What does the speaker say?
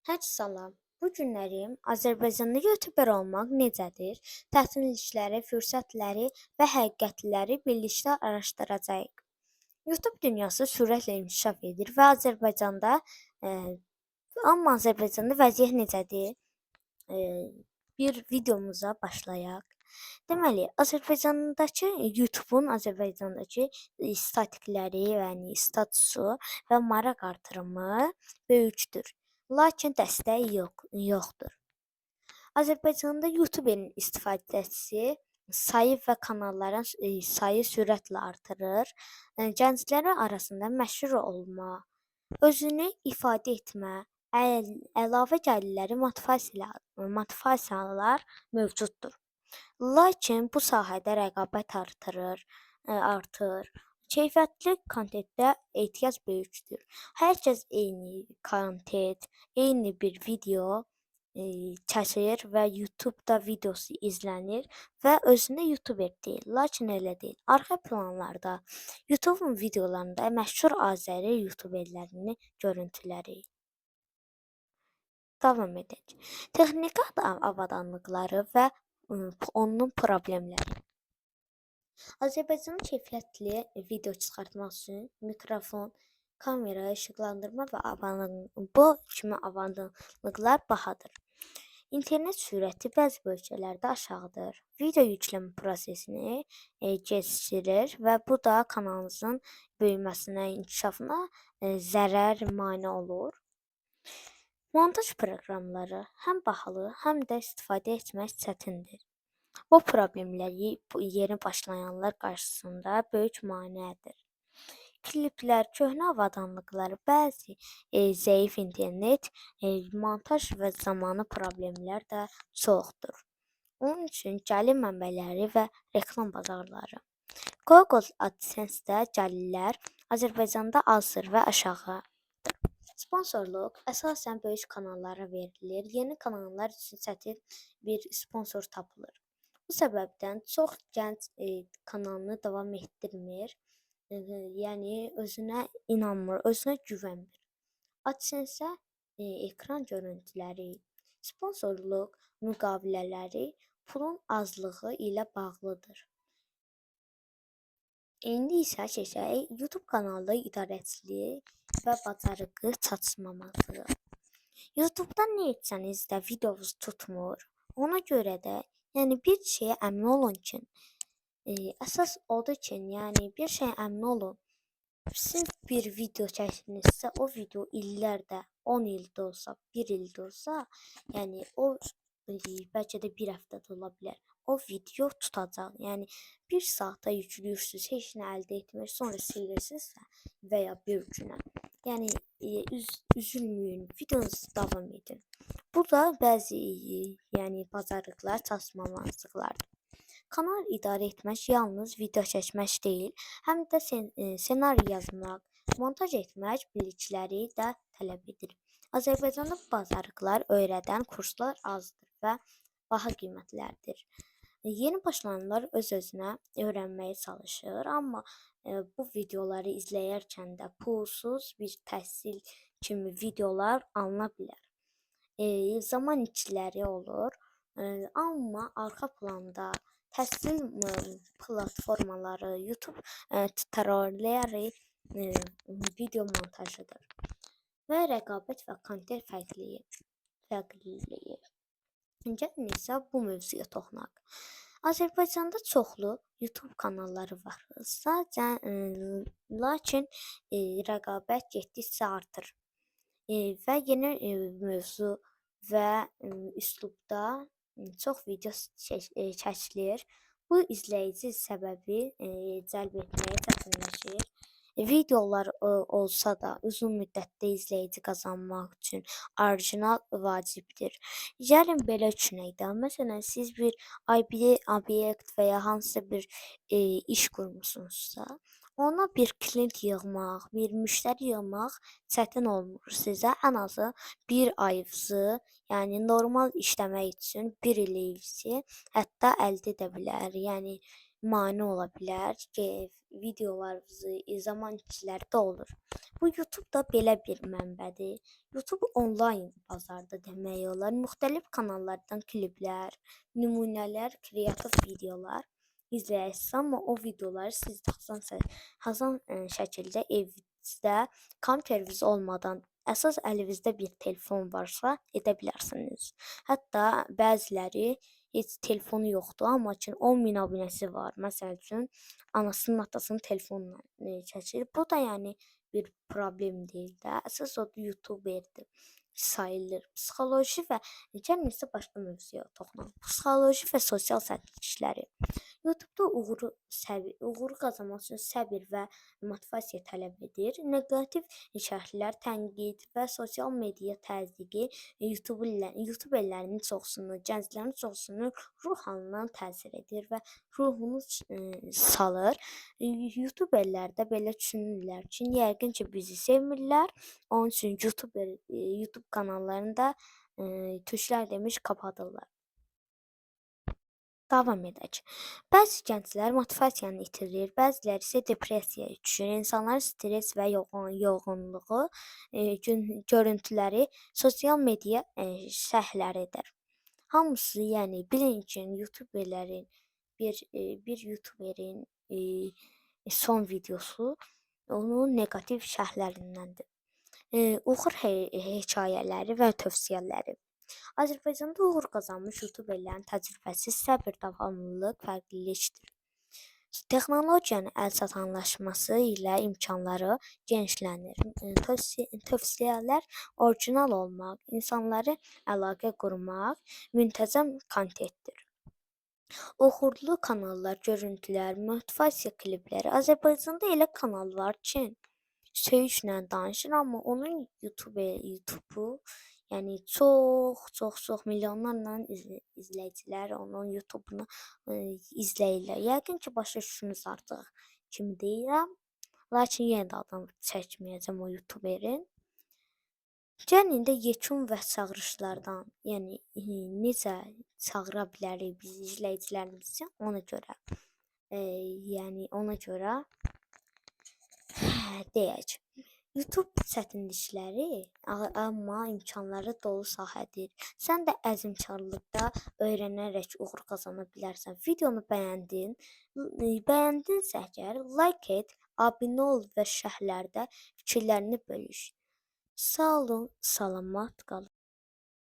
Hər salam. Bu günləri Azərbaycanda YouTuber olmaq necədir? Çətinlikləri, fürsətləri və həqiqətləri birlikdə araşdıracağıq. YouTube dünyası sürətlə inkişaf edir və Azərbaycanda vəziyyət necədir? E, Bir videomuza başlayaq. Deməli, Azərbaycandakı statikləri, yəni statusu və maraq artırımı böyükdür. Lakin dəstəyi yoxdur. Azərbaycanda YouTuberin istifadəçisi sayı və kanalların sayı sürətlə artırır. Gənclər arasında məşhur olma, özünü ifadə etmə, əlavə gəlirləri motivasiyalar mövcuddur. Lakin bu sahədə rəqabət artır. Keyfiyyətli kontentdə ehtiyac böyükdür. Hər kəs eyni kontent, eyni bir video çəkir və YouTube-da videosu izlənir və özünə YouTuber deyil. Lakin elə deyil. Arxa planlarda YouTube-un videolarında məşhur Azəri YouTuberlərinin görüntüləri. Davam edək. Texniki avadanlıqları və onun problemləri. Azərbaycanın keyfiyyətli video çıxartmaq üçün mikrofon, kamera, işıqlandırma və bu kimi avadanlıqlar bahadır. İnternet sürəti bəzi bölgələrdə aşağıdır. Video yükləmə prosesini gecikdirir və bu da kanalınızın böyüməsinə, inkişafına zərər mane olur. Montaj proqramları həm bahalı, həm də istifadə etmək çətindir. Bu problemlər yeni başlayanlar qarşısında böyük maneədir. Kliplər, köhnə avadanlıqlar, bəzi zəif internet, montaj və zamanı problemlər də çoxdur. Onun üçün gəlir mənbələri və reklam bazarları. Google AdSense-də gəlirlər Azərbaycanda azdır və aşağı. Sponsorluq əsasən böyük kanallara verilir. Yeni kanallar üçün çətin bir sponsor tapılır. Bu səbəbdən çox gənc kanalını davam etdirmir. Yəni özünə inanmır, özünə güvənmir. AdSense ekran görüntüləri, sponsorluq müqavilələri pulun azlığı ilə bağlıdır. İndi isə keçək YouTube kanalı idarəçiliyi və bacarığı çatışmaması. YouTube-da nə etsəniz də videonuz tutmur. Ona görə də bir şeyə əmin olun ki, əsas odur ki, bir şeyə əmin olun. Siz bir video çəkdinizsə, o video illərdə, 10 ildə olsa, 1 ildə olsa, o bəlkə də bir həftədə ola bilər. O video tutacaq. Bir saata yüklürsüz, heç nə əldə etmir, sonra silirsinizsə və ya bir günə. Üzülməyin, videonuzu davam edin. Bu da bəzi bacarıqlar, çatışmamazlıqlardır. Kanal idarə etmək yalnız video çəkmək deyil, həm də ssenari yazmaq, montaj etmək bilikləri də tələb edir. Azərbaycanda bacarıqlar öyrədən kurslar azdır və baha qiymətlərdir. Yeni başlayanlar öz-özünə öyrənməyə çalışır, amma bu videoları izləyərkən də pulsuz bir təhsil kimi videolar alına bilər. Zaman itkiləri olur, amma arxa planda təhsil platformaları, YouTube tutorialları video montajıdır və rəqabət və kontent fərqliliyi. Gəlin isə bu mövzuya toxunaq. Azərbaycanda çoxlu YouTube kanalları var. Lakin rəqabət getdikcə artır və yeni mövzu və üslubda çox video çəkilir. Bu izləyici səbəbi cəlb etməyə çətinləşir. Videolar olsa da uzun müddətdə izləyici qazanmaq üçün orijinal vacibdir. Gəlin belə düşünək də, məsələn, siz bir obyekt və ya hansısa bir iş qurmusunuzsa, ona bir klient yığmaq, bir müştəri yığmaq çətin olmur sizə. Ən azı bir ayınızı, normal işləmək üçün bir ilinizi hətta əldə edə bilər. mane ola bilər ki, videolarınızı zaman içəridə olur. Bu YouTube da belə bir mənbədir. YouTube onlayn bazardır demək olar. Müxtəlif kanallardan kliplər, nümunələr, kreativ videolar izləyirsiniz, amma o videoları siz hasan şəkildə evinizdə kompüteriniz olmadan əsas əlinizdə bir telefon varsa edə bilərsiniz. Hətta bəziləri heç telefonu yoxdur, amma ki 10.000 abunəsi var. Məsəl üçün anasının, atasının telefonla çəkir. Bu da yəni bir problem deyil də. Əsas o YouTuberdir sayılır. Psixoloji və gəlin isə başqa mövzuya toxunaq. Psixoloji və sosial sərişləri. YouTube'da uğuru qazanmaq üçün səbir və motivasiya tələb edir. Neqativ şərhlər, tənqid və sosial media təzyiqi YouTuberlərinin çoxsunu, gənclərin çoxsunu ruh halına təsir edir və ruhunu salır. YouTuberlər də belə düşünürlər ki, yəqin ki bizi sevmirlər. Onun üçün YouTube kanallarında tuşlar demiş kapatırlar. Davam edək. Bəzi gənclər motivasiyanı itirir, bəziləri isə depressiyaya düşür. İnsanların stres və yorğunluğu görüntüləri sosial media şərhləridir. Hamısı, yəni bilin ki, bir YouTuberin son videosu onun neqativ şərhlərindəndir. Uğur hekayələri və tövsiyələri. Azərbaycanda uğur qazanmış YouTuberlərin təcrübəsi, səbir, davamlılıq fərqliləşdirir. Texnologiyanın əlçatanlaşması ilə imkanları genişlənir. Tövsiyələr orijinal olmaq, insanları əlaqə qurmaq, müntəzəm kontentdir. Uğurlu kanallar, görüntülər, motivasiya klipləri. Azərbaycanda elə kanal var ki, söyüşlə danışır, amma onun YouTube'u yəni çox milyonlarla izləyicilər onun YouTube'unu izləyirlər. Yəqin ki, başa düşdünüz artıq kimi deyirəm. Lakin yenə də adını çəkməyəcəm o YouTuberin. Gəlin indi yekun və çağırışlardan, yəni necə çağıra bilərik biz izləyicilərimizi ona görə deyək. YouTube çətinlikləri, amma imkanları dolu sahədir. Sən də əzmkarlıqda öyrənərək uğur qazana bilərsən. Videonu bəyəndinsə əgər like et, abunə ol və şərhlərdə fikirlərini bölüş. Sağ olun, salamat qalın.